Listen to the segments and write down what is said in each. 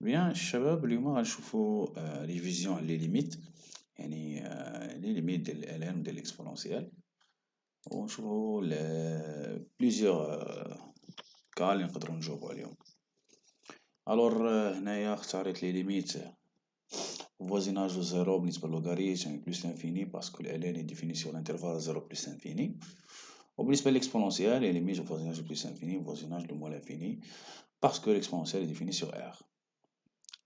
بيان الشباب اليوم غنشوفو لي فيزيون لي ليميت يعني لي ليميت ديال الالان وديال الاكسبونونسيال ونشوفو بليزيوغ كا اللي نقدرو نجاوبو عليهم. الور هنايا اختاريت لي ليميت فوازيناج زيرو بالنسبة للوغاريتم يعني بلوس لانفيني باسكو الالان est défini sur l'intervalle 0 plus l'infini. وبالنسبة للاكسبونونسيال هي ليميت فوازيناج بلوس انفيني فوازيناج دو موان l'infini parce que l'exponentielle est définie sur R.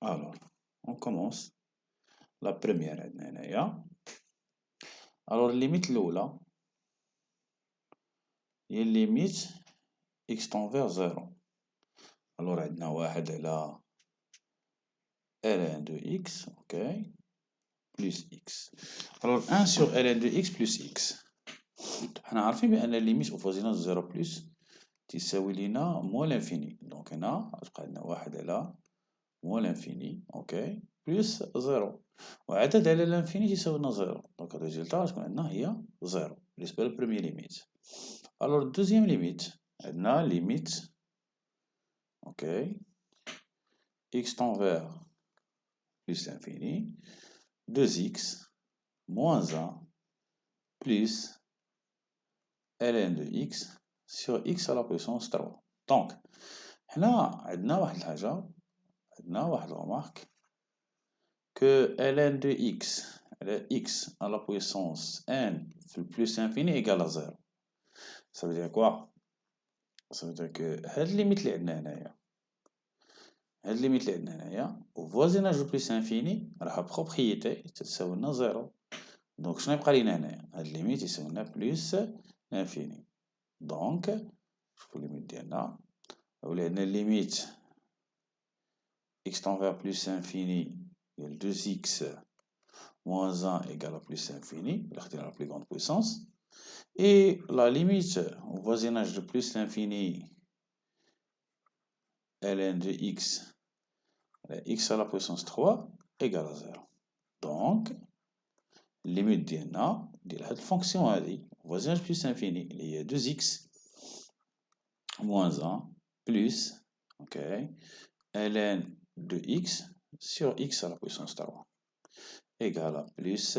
Alors, on commence. La première عندنا هنايا. Alors الليميت الأولى هي الليميت x tend vers 0. Alors عندنا واحد على ln de x, ok, plus x. Alors 1 sur ln de x plus x. حنا عارفين بأن الليميت au voisinage 0 plus تساوي لينا موان لانفيني. دونك هنا غتبقى عندنا واحد على موان لانفيني، اوكي، بلس زيرو. وعدد على لانفيني تساوي لنا زيرو. دونك الريزلتا غتكون عندنا هي زيرو بالنسبة للبروميير ليميت. الوغ الدوزيام ليميت عندنا ليميت اوكي x tend vers plus l'infini 2x moins 1 plus ln de x sur x à la puissance 3. دونك هنا عندنا واحد الحاجة، عندنا واحد الغمارك que ln de x على x à la puissance n في plus infini égale à 0. Ça veut dire quoi? Ça veut dire que هاد الليميت اللي عندنا هنايا، هاد الليميت اللي عندنا هنايا وفوازيناج بلوس انفيني راها بروبريتي تتساوي لنا زيرو. دونك شنو يبقى لينا هنايا؟ هاد الليميت يساوي لنا بلوس انفيني. دونك شوفو الليميت ديالنا، ولا عندنا الليميت x tend vers plus infini ديال 2x moins 1 égale à plus infini إلا خدينا la plus grande puissance. Et la limite au voisinage de plus l'infini ln de x à la puissance 3 égale à 0. Donc, limite ديالنا ديال هاد الفونكسيون هادي voisinage plus infini اللي هي 2x moins 1 plus ok ln de x sur x à la puissance 3 égale à plus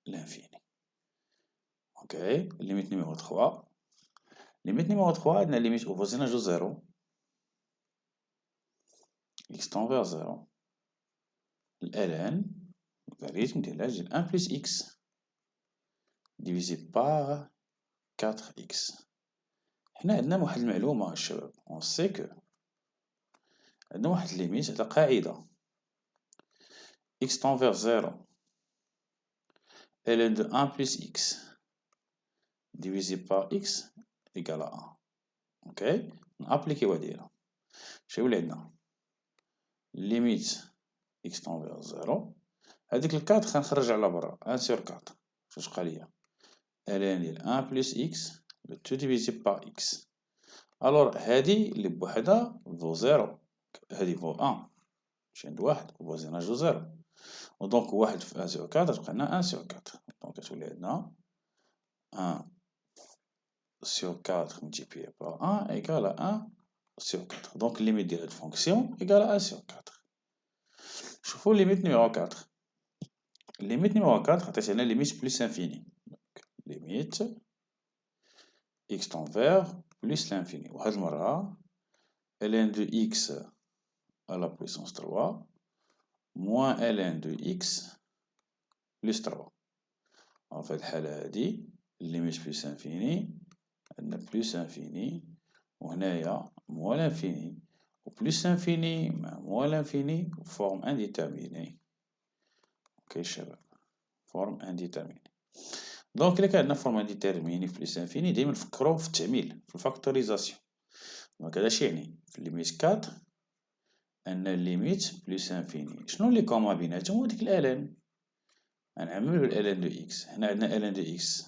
l'infini. Ok, limite numéro 3. Limite numéro 3 عندنا limite au voisinage de 0 x tend vers 0 ln logarithme ديال 1 plus x divisé par 4x. هنا عندنا واحد المعلومة الشباب، on sait que عندنا واحد الليميت هذا قاعدة x tend vers 0 ln de 1 plus x divisé par x égale à 1. ok نابليكيو هادي. شنو يولي عندنا؟ ليميت x tend vers 0 هاديك الكات غنخرج على برا 1 sur 4 شنو تبقى ليا؟ ln ديال 1 plus x le tout divisé par x. الوغ هادي اللي بوحدها فو 0 هادي فو 1 ماشي عند واحد فوازيناج دو 0 ودونك واحد في 1 sur 4 تبقى لنا 1 sur 4 دونك كتولي عندنا 1 sur 4 multiplié par 1 égale à 1 sur 4. Donc limite ديال هاد الفونكسيون égale à 1 sur 4. شوفو ليميت نيميرو 4. ليميت نيميرو 4 عطيتينا ليميت بلوس انفيني. ليميت x tend vers plus l'infini. وهاد المرة ln de x à la puissance 3 moins ln de x plus 3. في هاد الحالة هادي ليميت بلوس انفيني عندنا بلوس انفيني وهنايا موان لانفيني وبلوس انفيني مع موان لانفيني فورم انديتيرميني. اوكي شباب، فورم انديتيرميني. دونك إلا كان عندنا فورم انديتيرميني في بلوس انفيني دايما نفكرو في التعميل في الفاكتوريزاسيون. دونك هذا اش يعني؟ في الليميت 4 أن الليميت بلوس انفيني شنو اللي كوما بيناتهم؟ هو ديك الالان، غنعمل بالالان دو اكس. هنا عندنا الان دو اكس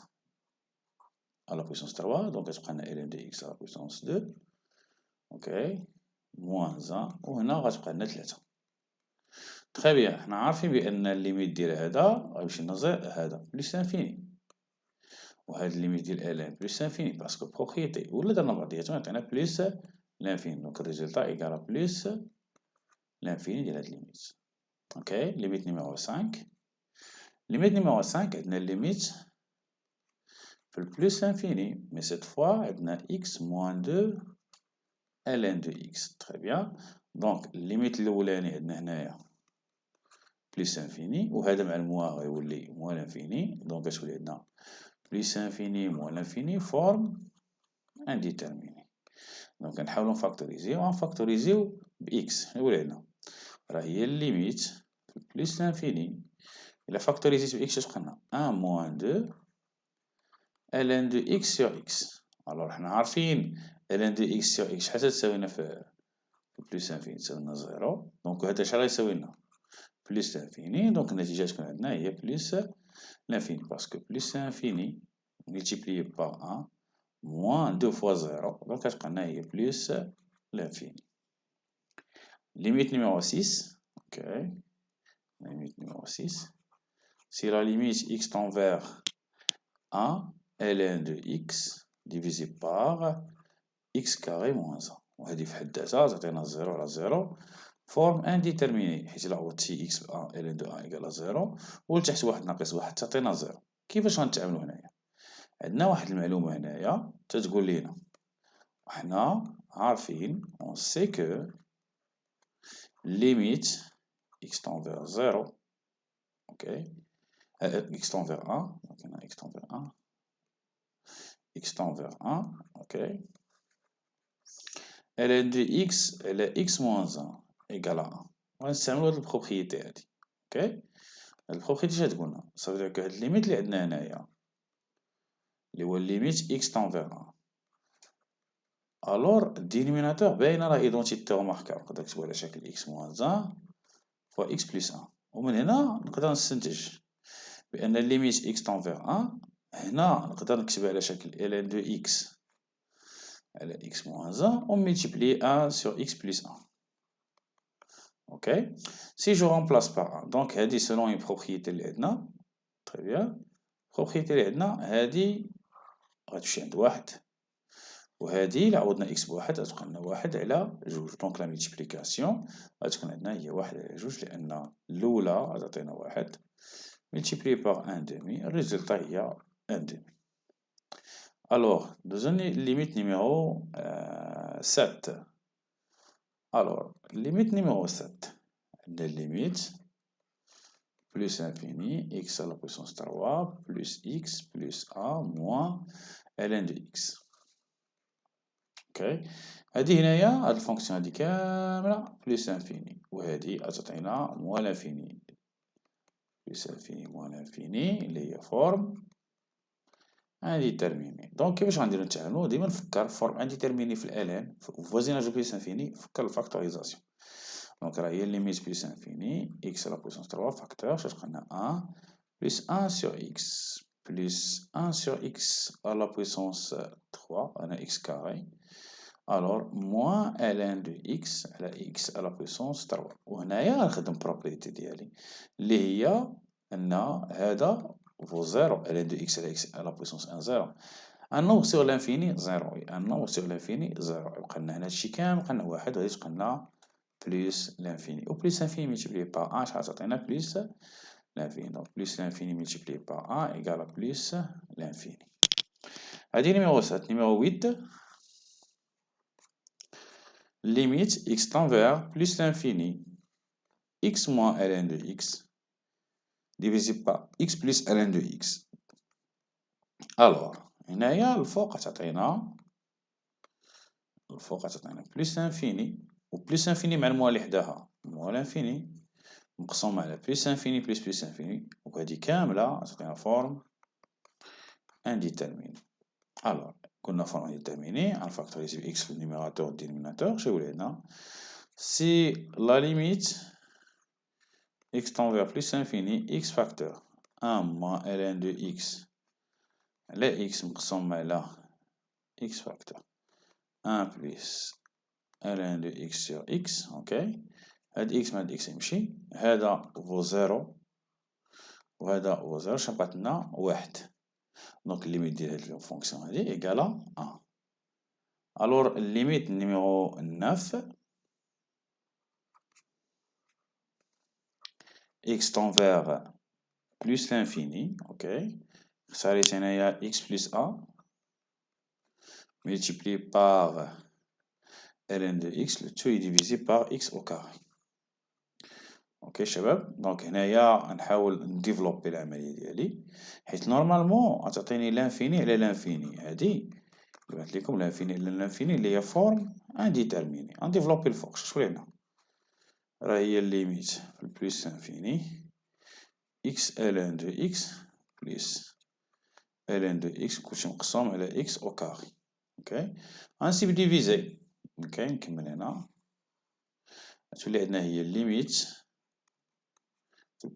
على بويسونس 3 دونك غتبقى لنا الان دو اكس على بويسونس 2 اوكي موان 1 وهنا غتبقى لنا 3. تخي بيان، حنا عارفين بأن الليميت ديال هذا غيمشي لنا هذا بلوس انفيني وهاد الليميت ديال الان بلوس انفيني باسكو بروبريتي ولا درنا بعضياتهم عطينا بلوس لانفيني. دونك الريزلتا ايكالا بلوس l'infini ديال هاد ليميت. اوكي ليميت نيميرو 5. ليميت نيميرو 5 عندنا ليميت في البلوس انفيني، مي سيت فوا عندنا x موان 2 ln دو x. تري بيان. دونك الليميت الاولاني عندنا هنايا بلوس انفيني، وهذا مع الموا غيولي موان لانفيني، دونك غتولي عندنا بلوس انفيني موان لانفيني فورم انديتيرميني. دونك غنحاولو نفاكتوريزيو، غنفاكتوريزيو بإكس. يولي عندنا راه هي الليميت في بلوس لانفيني، إلا فاكتوريزيت بإكس اش بقى لنا 1 موان 2 ln دو إكس سور إكس. ألوغ حنا عارفين ln دو إكس سور إكس شحال تساوي لنا في بلوس انفيني؟ تساوي لنا زيرو. دونك هذا اش راه يساوي لنا؟ بلوس لانفيني. دونك النتيجة تكون عندنا هي بلوس لانفيني، باسكو بلوس لانفيني ملتيبليي بار 1 موان 2 فوا زيرو، دونك كتبقى لنا هي بلوس لانفيني. ليميت نيميرو 6. اوكي limite numéro 6. Si la limite x tend vers 1, ln de x divisé par x carré moins 1. وهذه في حد ذاتها تعطينا 0 على 0 فورم انديتيرميني، حيت إلا عوضتي x ب 1 ln de 1 إيكال 0 ولتحت 1 ناقص 1 تعطينا 0. كيفاش غنتعاملو هنايا؟ عندنا واحد المعلومة هنايا تتقول لينا حنا عارفين on sait que limite x tend vers 0. ok x tend vers 1, donc on a x tend vers 1, x tend vers 1, ok. ln de x elle est x moins 1 égale à 1. غنستعملو هاد البروبريتي هادي. اوكي هاد البروبريتي اش تقولنا؟ صافي دير هاد الليميت اللي عندنا هنايا اللي هو الليميت x tend vers 1، الوغ الدينوميناتور باينه راه ايدونتيتي رماركابل، نقدر نكتبو على شكل x moins 1 فوا x plus 1، ومن هنا نقدر نستنتج بأن الليميت x tend vers 1 هنا نقدر نكتبها على شكل ln de x على x moins 1 وملتيبلي 1 sur x plus 1. ok. si je remplace par 1 دونك هادي selon une propriété اللي عندنا. très bien. propriété اللي عندنا هادي غتمشي عند واحد، وهادي إلا عوضنا x بواحد غتبقى لنا واحد على جوج، دونك لا ملتيبليكاسيون غتكون عندنا هي واحد على جوج، لأن الأولى غتعطينا واحد multiplié par 1 demi, le résultat il y a 1 demi. Alors, deuxième limite numéro 7. Alors, limite numéro 7. La limite plus infini, x à la puissance 3 plus x plus 1 moins ln de x. Ok. هذه هنايا هاد الفونكسيون هادي كاملة بلوس انفيني، وهادي غتعطينا موان لانفيني. بلوس انفيني موان لانفيني اللي هي فورم انديتيرميني. دونك كيفاش غنديرو نتعاملو؟ ديما نفكر فورم انديتيرميني في الالان فوازيناج بلوس انفيني، فكر الفاكتوريزاسيون. دونك راه هي ليميت بلوس انفيني اكس على بويسونس 3 فاكتور اش تبقى لنا 1 بلوس 1 سور اكس بلوس 1 سور اكس على بويسونس 3 انا اكس كاري الوغ موان ln دو اكس على اكس على بويسونس 3. وهنايا غنخدم بروبريتي ديالي اللي هي ان هذا vaut 0 ln de x à la puissance 1 0. Un nombre sur l'infini 0. Un nombre sur l'infini 0. يبقى لنا هنا هادشي كامل بقى لنا واحد، وهادي تبقى لنا بلوس لانفيني، و بلوس لانفيني ملتيبليي بار 1 شحال تعطينا؟ بلوس لانفيني. دونك بلوس لانفيني ملتيبليي بار 1 ايكال بلوس لانفيني. هادي نيميرو 7. نيميرو 8. Limite x tend vers plus l'infini x moins ln de x divisé par x plus ln de x. الوغ هنايا الفوق تعطينا بلوس انفيني، و بلوس انفيني مع الموا اللي حداها موال انفيني مقسوم على بلوس انفيني بلوس بلوس انفيني، وهادي كاملة تعطينا فورم انديتيرميني. الوغ قلنا فورم انديتيرميني غنفاكتوريزي اكس في النيميراتور و الدينوميناتور. اش يولي لنا؟ سي لا ليميت x tend vers plus l'infini x facteur 1 moins ln de x على x مقسوم على x facteur 1 plus ln de x sur x. اوكي هاد x مع هاد x يمشي، هذا فو 0 وهذا فو 0، شحال بقات لنا؟ واحد. دونك الليميت ديال هاد الفونكسيون هادي ايكالا 1. الوغ الليميت نيميرو 9. x tend vers plus l'infini, ok. خساريت هنايا x plus a multiplié par ln de x, le tout est divisé par x au carré. اوكي شباب، دونك هنايا نحاول نديفلوبي العمليه ديالي، حيت نورمالمون غتعطيني لانفيني على لانفيني، هادي قلت لكم لانفيني على لانفيني اللي هي فورم انديتيرميني. غنديفلوبي الفوق، شوف هنا راه هي الليميت في البلوس انفيني x ln de x بلس ln de x كلشي مقسوم على x او كاري. اوكي غنسيب ديفيزي. اوكي نكمل هنا، غتولي عندنا هي الليميت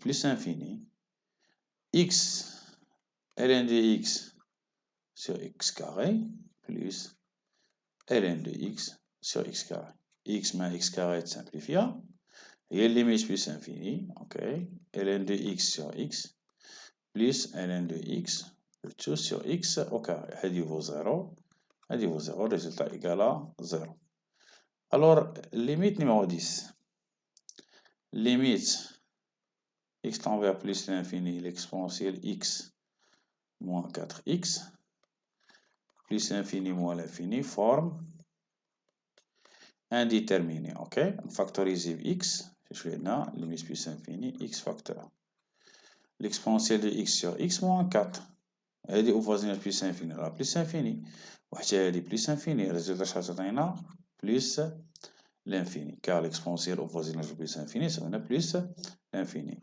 plus infini x ln de x sur x carré plus ln de x sur x carré. X مع x carré تسامبليفيا هي limite plus infini. ok ln de x sur x plus ln de x le tout sur x au carré. هادي vaut 0 هادي vaut 0. résultat égal à 0. alors limite numéro 10, limite x tend vers plus l'infini, l'exponentielle x moins 4x, plus l'infini moins l'infini, forme indéterminée. Ok, on factorise x, je fais là, limite plus infini, x facteur. L'exponentielle de x sur x moins 4. Elle est au voisinage plus infini, là, plus infini. Elle est plus infini, le résultat c'est plus l'infini, car l'exponentielle au voisinage plus infini, ça donne plus l'infini.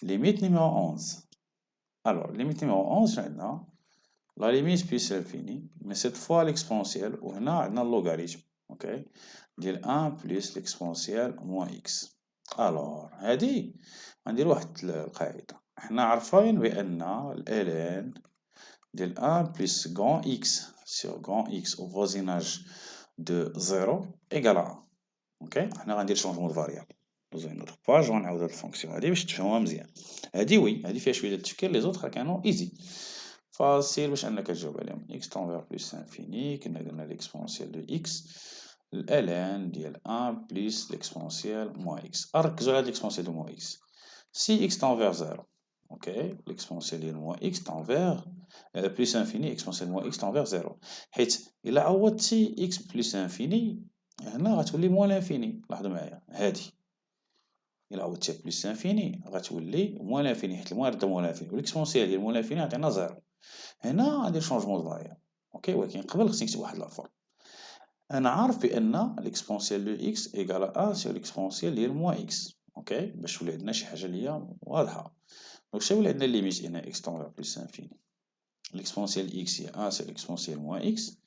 Limite numéro 11. Alors, limite numéro 11, maintenant, la limite plus l'infini, mais cette fois l'exponentielle, ou on a le logarithme, ok, de 1 plus l'exponentielle moins x. alors هذه غندير واحد القاعدة، حنا عارفين بأن ln ديال 1 plus grand x sur grand x au voisinage de 0 égale à 1. ok حنا غندير changement de variable dans une autre page وغنعاود هاد الفونكسيون هادي باش تفهموها مزيان. هادي وي هادي فيها شويه ديال التفكير، لي زوطخ كانوا ايزي فاسيل باش انك تجاوب عليهم. x tend vers plus l'infini كنا قلنا l'exponentielle de x ln ديال 1 plus l'exponentielle moins x. ركزوا على l'exponentielle de moins x. si x tend vers 0 ok l'exponentielle ديال moins x tend vers plus infini exponentielle moins x tend vers 0 حيت الا عوضتي x plus infini هنا غتولي moins l'infini. لاحظوا معايا هادي إلا عوضتيها بلس انفيني غتولي موان لانفيني، حيت الموان ردا موان لانفيني والاكسبونسيال ديال موان لانفيني عطينا زيرو. هنا غندير شونجمون دو فاريابل. اوكي ولكن قبل خصني نكتب واحد لافور. انا عارف بان الاكسبونسيال دو اكس ايكال 1 سور الاكسبونسيال ديال موان اكس. اوكي باش تولي عندنا شي حاجه اللي هي واضحه. دونك شنو ولا عندنا ليميت هنا اكس طون بلس انفيني، الاكسبونسيال اكس هي 1 سور الاكسبونسيال موان اكس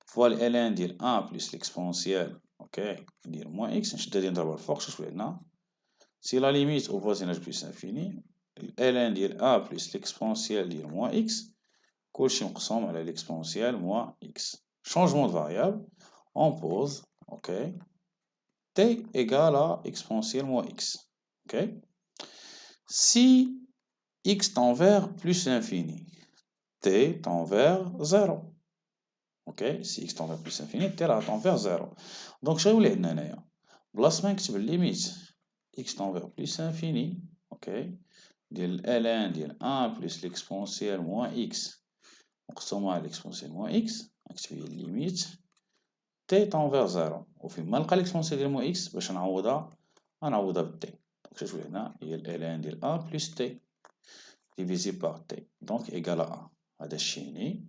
فوا الان ديال 1 بلس الاكسبونسيال اوكي ديال موان اكس. نشد هادي نضربها الفوق شنو تولي عندنا si la limite au voisinage plus infini ln ديال 1 plus l'exponentielle ديال moins x كلشي مقسوم على l'exponentielle moins x. changement de variable on pose ok t égale à exponentielle moins x. ok si x tend vers plus l'infini t tend vers 0. ok si x tend vers plus l'infini t tend vers 0. donc شنو اللي عندنا هنايا بلاص ما نكتب الليميت x tend vers plus infini ok ديال ln ديال 1 plus l'exponentielle moins x مقسومة على l'exponentielle moins x نكتب هي الليميت t tend vers 0 وفين ما نلقى l'exponentielle ديال moins x باش نعوضها غنعوضها ب t. دونك شنو هنا هي ln ديال 1 plus t divisé par t donc égal à 1. هذا الشيء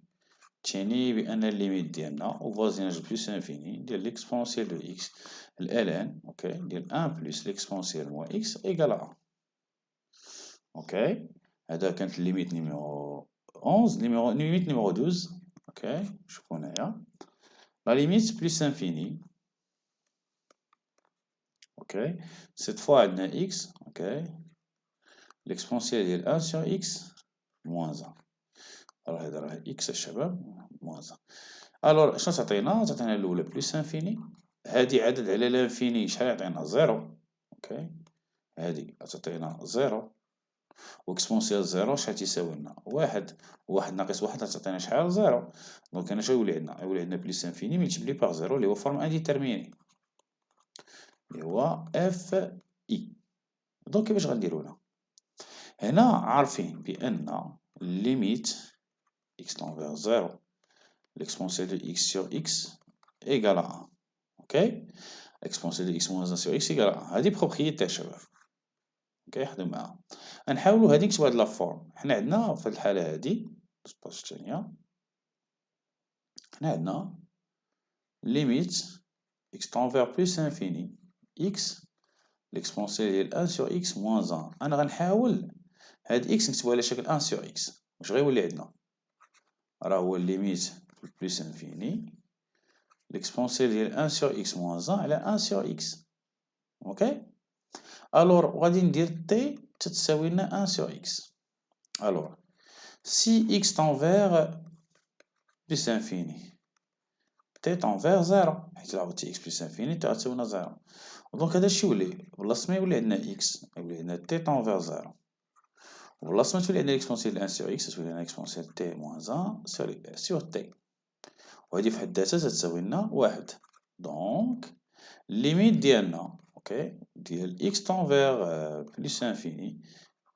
تعني بأن الليميت ديالنا au voisinage plus infini ديال l'exponentielle de x ln اوكي ديال 1 plus l'exponentielle moins x égale à 1. اوكي هذا كانت الليميت نيميرو 11. ليميت نيميرو 12 اوكي شوفوا هنايا لا ليميت بلس انفيني اوكي سيت فوا عندنا x اوكي l'exponentielle ديال 1 sur x moins 1. راه هذا راه x الشباب moins 1. الوغ شنو تعطينا الاولى بلس انفيني هادي عدد على لانفيني شحال يعطينا زيرو. اوكي هادي تعطينا زيرو واكسبونسيال زيرو شحال تيساوي لنا واحد، واحد ناقص واحد تعطينا شحال زيرو. دونك هنا شنو يولي عندنا يولي عندنا بلس انفيني ملتيبلي باغ زيرو اللي هو فورم انديتيرميني اللي هو اف اي. دونك كيفاش غنديرو هنا هنا عارفين بأن limite x tend vers 0 l'exponentielle de x sur x égale à 1. اوكي l'exponentielle de x moins 1 sur x égale à 1. هذه بروبريتي يا شباب. اوكي حدو معاها. نحاولو هادي نكتبو هاد لا فورم. حنا عندنا في الحالة هادي الباج الثانية حنا عندنا limite x tend vers plus infini x l'exponentielle ديال 1 sur x moins 1. أنا غنحاول هاد x نكتبوها على شكل 1 sur x. واش غيولي عندنا؟ راه هو limite plus infini l'exponentielle ديال 1 sur x moins 1 على 1 sur x. اوكي الوغ غادي ندير t تتساوي لنا 1 sur x. الوغ si x tend vers plus infini t tend vers 0 حيت عاودتي x plus infini t غتساوي لنا 0. دونك هذا الشيء يولي بلاصة ما يولي عندنا x يولي عندنا t tend vers 0 وبلاصة ما تولي عندنا l'exponentielle de 1 sur x تولي عندنا l'exponentielle t moins 1 sur t وهادي في حد ذاتها تتساوي لنا 1. دونك ليميت ديالنا اوكي ديال x tend vers plus infini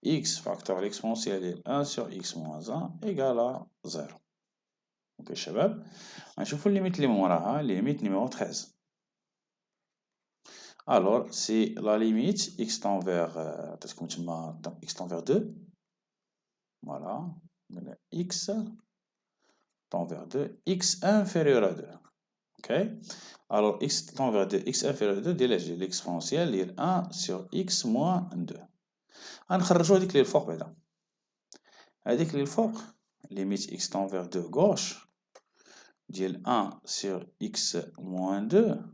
x facteur l'exponentielle ديال 1 sur x moins 1 égale à 0. اوكي شباب غنشوفو الليميت اللي موراها ليميت نيميرو 13. Alors, c'est la limite x tend vers, x tend vers 2. Voilà. X tend vers 2. X inférieur à 2. Ok. Alors, x tend vers 2. X inférieur à 2. J'ai l'exponentielle ديال 1 sur x moins 2. غنخرجو هاديك اللي الفوق بعدا. هاديك اللي الفوق limite x tend vers 2 gauche ديال 1 sur x moins 2.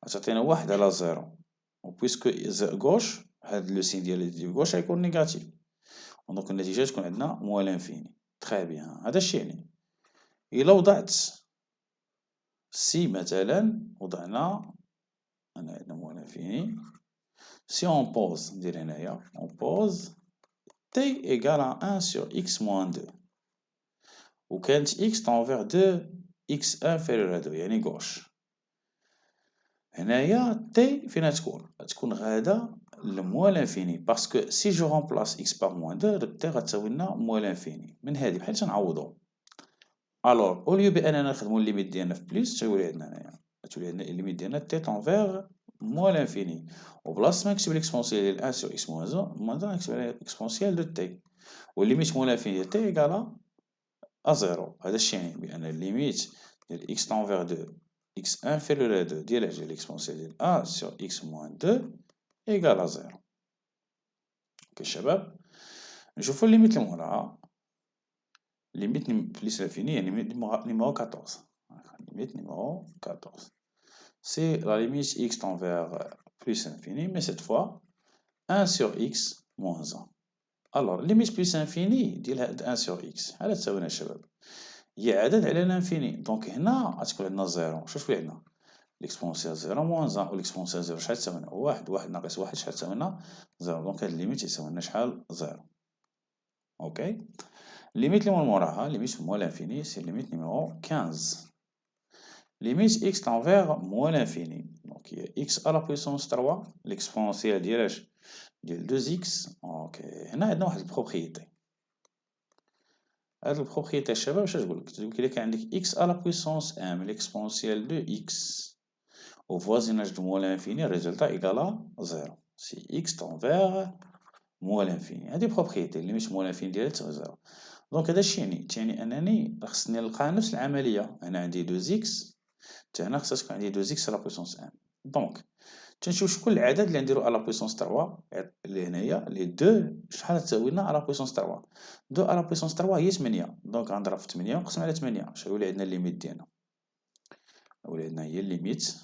غتعطينا 1 على 0 وبويسكو غوش هاد لو سين ديال غوش غيكون نيجاتيف دونك النتيجة تكون عندنا موال انفيني. تخي بيان هذا الشيء يعني إلا وضعت سي مثلا وضعنا أنا عندنا موال انفيني سي اون بوز ندير هنايا اون بوز تي إيكال ا 1 سور إكس موان 2 وكانت إكس طونفيغ 2 إكس انفيريور ا 2 يعني غوش. هنايا تي فين تكون غادا لموال انفيني باسكو سي جو رومبلاس اكس بار موان 2 تي غتساوي لنا موال انفيني. من هادي بحال تنعوضو الوغ اوليو باننا نخدمو الليميت ديالنا في بليس تولي عندنا هنايا تولي عندنا الليميت ديالنا تي طونفيغ موال انفيني وبلاص ما نكتب ليكسبونسيال ديال 1 سور اكس موان 2 نكتب ليكسبونسيال دو تي والليميت موال انفيني ديال تي ايكالا ا 0. هذا الشيء يعني بان الليميت ديال اكس طونفيغ 2 x inférieur à 2 ديال هاد l'exponentielle ديال 1 sur x moins 2 égale à 0. اوكي شباب نشوفو الليميت اللي موراها ليميت بليس لانفيني يعني نيميرو 14. ليميت نيميرو 14 c'est la limite x tend vers plus infini mais cette fois 1 sur x moins 1. alors limite plus infini ديال هاد 1 sur x هذا تساوي لنا الشباب هي عدد على الانفيني دونك هنا غتكون عندنا 0. شوف لي عندنا l'exponentielle 0 moins 1 و l'exponentielle 0 شحال تساوي لنا 1 1 ناقص 1 شحال تساوي لنا 0 دونك هاد الليميت يساوي لنا شحال 0. اوكي الليميت اللي من موراها ليميت موال لانفيني سي ليميت نيميرو 15 ليميت x tend vers موال لانفيني دونك هي x à la puissance 3 l'exponentielle ديال اش ديال 2x. اوكي هنا عندنا واحد البروبريتي هاد البروبريتي الشباب اش تقول لك الا كان عندك x à la puissance m l'exponentielle de x au voisinage de moins l'infini, le résultat égale à 0. Si x tend vers moins l'infini. هذه بروبريتي اللي مش moins l'infini ديالها تساوي 0. دونك هذا الشيء يعني انني خصني نلقى نفس العمليه. هنا عندي 2x حتى هنا خصها تكون عندي 2x على بويسونس ان. دونك تنشوف شكون العدد اللي نديرو على بويسونس 3 اللي هنايا اللي 2 شحال تساوي لنا على بويسونس 3. 2 على بويسونس 3 هي 8 دونك غنضرب في 8 ونقسم على 8 اش غيولي عندنا الليميت ديالنا غيولي عندنا هي الليميت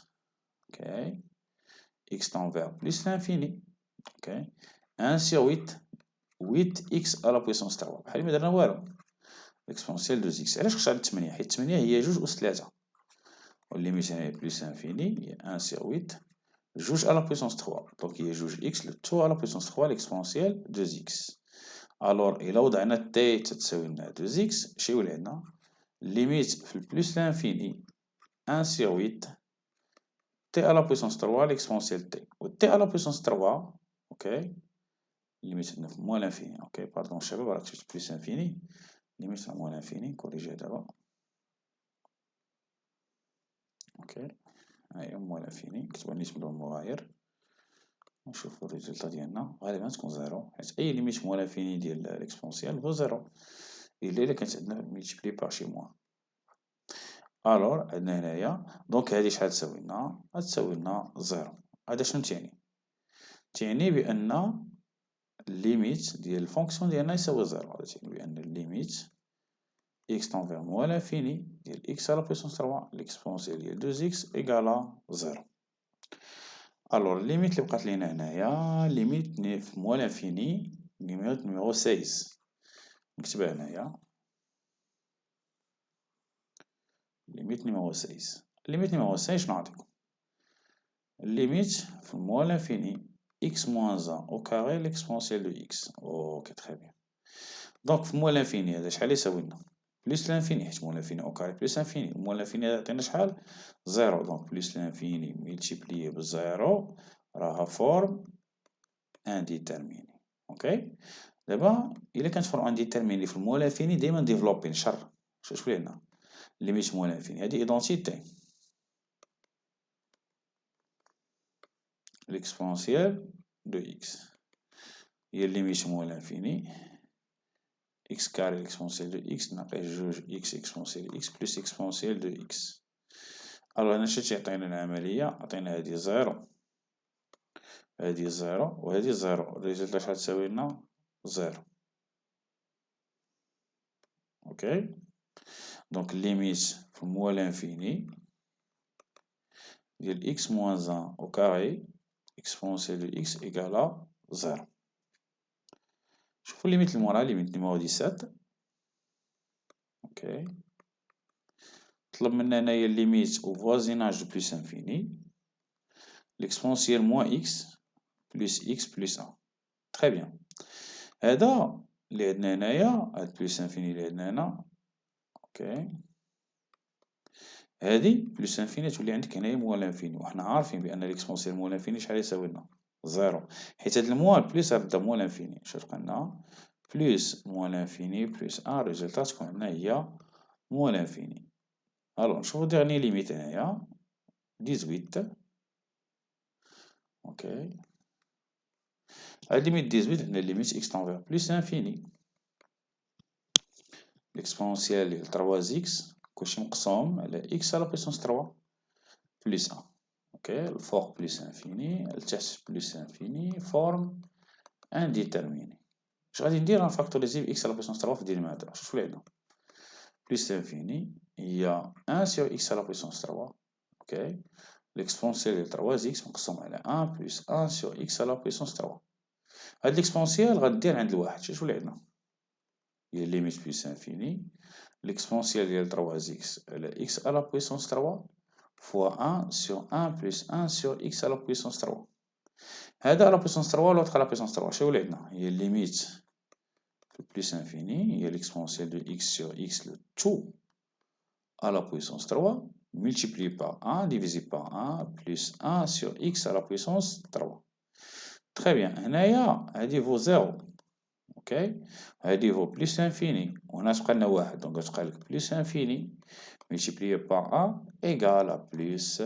ok, x tend vers plus l'infini, ok, 1 sur 8, 8x à la puissance 3 بحال ما درنا والو l'exponentielle de x. علاش خصها 8 حيت 8 هي 2 أس 3 والليميت هنا بلس انفيني هي 1 sur 8 2 à la puissance 3 دونك هي 2x le tout à la puissance 3 l'exponentielle de x. alors إلا وضعنا t تتساوي لنا 2x اش يولي عندنا ليميت في البلس لانفيني 1 sur 8 t à la puissance 3 l'exponentielle t. و t à la puissance 3 ok ليميت عندنا في موان لانفيني. اوكي باردون الشباب راه كتبت بليس انفيني، ليميت موان لانفيني كوريجيه دابا. اوكي هاهي موان لانفيني نكتبو نيت بلون مغاير ونشوفو الريزلتا ديالنا، غالبا تكون زيرو حيت اي ليميت موان لانفيني ديال ليكسبونسيال هو زيرو الا كانت عندنا ملتيبلي بار شي موان. الوغ عندنا هنايا دونك هادي شحال تساوي لنا؟ غتساوي لنا زيرو. هذا شنو تيعني؟ تيعني بان الليميت ديال الفونكسيون ديالنا يساوي زيرو. هذا تيعني بان الليميت x tend vers moins l'infini ديال x à la puissance 3 l'exponentielle ديال 2x égale زيرو. الوغ الليميت اللي بقات لينا هنايا ليميت في موان لانفيني نيميرو 16 نكتبها هنايا ليميت نيميرو 16. ليميت نيميرو 16 شنو نعطيكم؟ الليميت في موان لانفيني x moins 1 au carré l'exponentielle de x. اوكي تري بيان. دونك في موان لانفيني هذا شحال يساوي لنا؟ بلس لانفيني حيت موان لانفيني او كاري بلس انفيني، موان لانفيني يعطينا شحال؟ زيرو. دونك بلس لانفيني ملتيبليي بزيرو راها فورم انديتيرميني. اوكي دابا الا كانت فورم انديتيرميني في الموان لانفيني ديما ديفلوبي نشر. شوف لينا ليميت موان لانفيني هادي ايدونتيتي l'exponentielle de x هي ليميت موان لانفيني x carré l'exponentielle de x ناقص جوج x exponentielle de x plus exponentielle de x. الوغ هنا شتي عطينا العملية؟ عطينا هادي زيرو هادي زيرو وهادي زيرو، الريزلتا شحال تساوي لنا؟ زيرو. اوكي دونك ليميت في موان لانفيني ديال x moins 1 au carré exponentielle de x égale زيرو. شوفو ليميت المورا ليميت نيميرو 17. اوكي طلب منا هنايا ليميت au voisinage de plus infini l'exponentielle moins x plus x plus 1. تري بيان. هذا اللي عندنا هنايا هاد بلس انفيني اللي عندنا هنا. اوكي هادي بلس انفيني تولي عندك هنايا موال انفيني، وحنا عارفين بان ليكسبونسيال موال انفيني شحال يساوي لنا؟ زيرو. حيت هاد الموال بلس غتبدا موال انفيني اش تبقى لنا؟ بلس موال انفيني بلس ان، ريزلتا تكون عندنا هي موال انفيني. الوغ نشوفو ديرني ليميت هنايا 18. اوكي هاد ليميت 18 عندنا ليميت x تنفيغ بلس انفيني l'exponentielle ديال 3x كلشي مقسوم على x على بويسونس 3 بلس 1. اوكي الفوق بلس انفيني التحت بلس انفيني فورم انديتيرميني. اش غادي ندير؟ غنفاكتوريزي x على بويسونس 3 في الديناميتر. شوف لي عندنا بلس انفيني هي 1 sur x على بويسونس 3. اوكي l'exponentielle ديال 3x مقسوم على 1 بلس 1 sur x على بويسونس 3. هاد ليكسبونسيال غدير عند الواحد. شوف لي عندنا هي ليميت بلس انفيني l'exponentielle ديال 3x على x à la puissance 3 fois 1 sur 1 plus 1 sur x à la puissance 3. هذا à la puissance 3 l'autre à la puissance 3. شنو اللي عندنا؟ هي ليميت بلس انفيني هي l'exponentielle de x sur x le tout à la puissance 3 multiplié par 1 divisé par 1 plus 1 sur x à la puissance 3. Très bien. هنايا هادي فو زيرو. اوكي هادي هو بلس انفيني وهنا تبقى لنا واحد، دونك غتبقى لك بلس انفيني ملتيبليي بار 1 ايكال بلس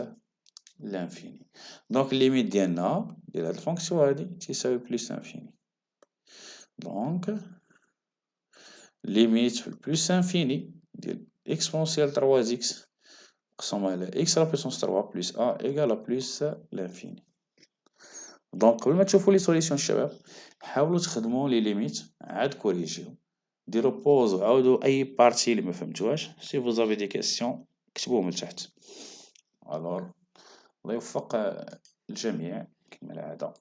لانفيني. دونك الليميت ديالنا ديال هاد الفونكسيون هادي تيساوي بلس انفيني. دونك ليميت بلس انفيني ديال اكسبونسيال 3x مقسوم على x على بويسونس 3 بلس 1 ايكال بلس لانفيني. دونك قبل ما تشوفوا لي سوليسيون الشباب حاولوا تخدموا لي ليميت عاد كوريجيو ديروا بوز وعاودوا اي بارتي اللي ما فهمتوهاش. سي فوز افي دي كيسيون كتبوهم لتحت. الوغ الله يوفق الجميع كما العاده.